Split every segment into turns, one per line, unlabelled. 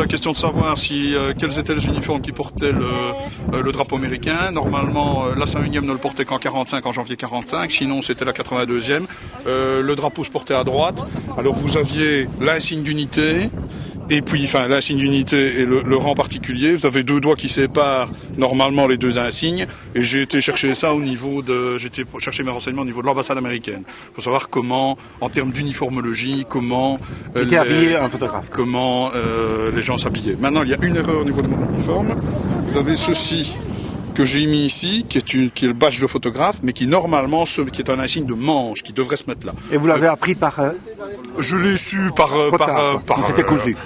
la question de savoir si quels étaient les uniformes qui portaient le drapeau américain. Normalement, la 101e ne le portait qu'en 45, en janvier 45. Sinon, c'était la 82e. Le drapeau se portait à droite. Alors, vous aviez l'insigne d'unité. Et puis, enfin, l'insigne d'unité et le rang particulier. Vous avez deux doigts qui séparent normalement les deux insignes. Et j'ai été chercher ça j'étais chercher mes renseignements au niveau de l'ambassade américaine. Pour savoir comment, en termes d'uniformologie, comment les gens s'habillaient. Maintenant, il y a une erreur au niveau de mon uniforme. Vous avez ceci que j'ai mis ici, qui est le badge de photographe, mais qui normalement, qui est un insigne de manche, qui devrait se mettre là.
Et vous l'avez appris par...
Je l'ai su par
C'était cousu.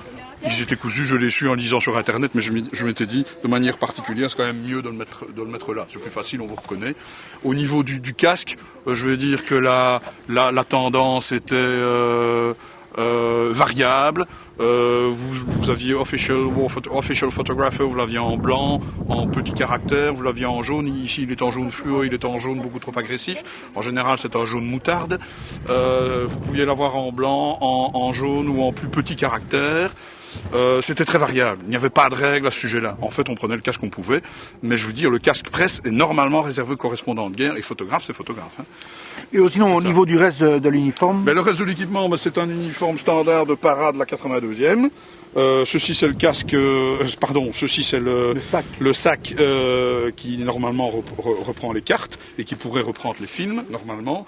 Ils étaient cousus, je l'ai su en lisant sur internet, mais je m'étais dit de manière particulière, c'est quand même mieux de le mettre là. C'est plus facile, on vous reconnaît. Au niveau du casque, je vais dire que la tendance était variable. Vous aviez official photographer, vous l'aviez en blanc, en petit caractère, vous l'aviez en jaune. Ici, il est en jaune fluo, il est en jaune beaucoup trop agressif. En général, c'est un jaune moutarde. Vous pouviez l'avoir en blanc, en jaune ou en plus petit caractère. C'était très variable. Il n'y avait pas de règle à ce sujet-là. En fait, on prenait le casque qu'on pouvait. Mais je veux dire, le casque presse est normalement réservé aux correspondants de guerre et photographe, c'est photographe. Hein.
Et sinon, au niveau du reste de l'uniforme?
Le reste de l'équipement, c'est un uniforme standard de parade de la 82e. Ceci c'est le casque, ceci c'est le sac qui normalement reprend les cartes et qui pourrait reprendre les films normalement.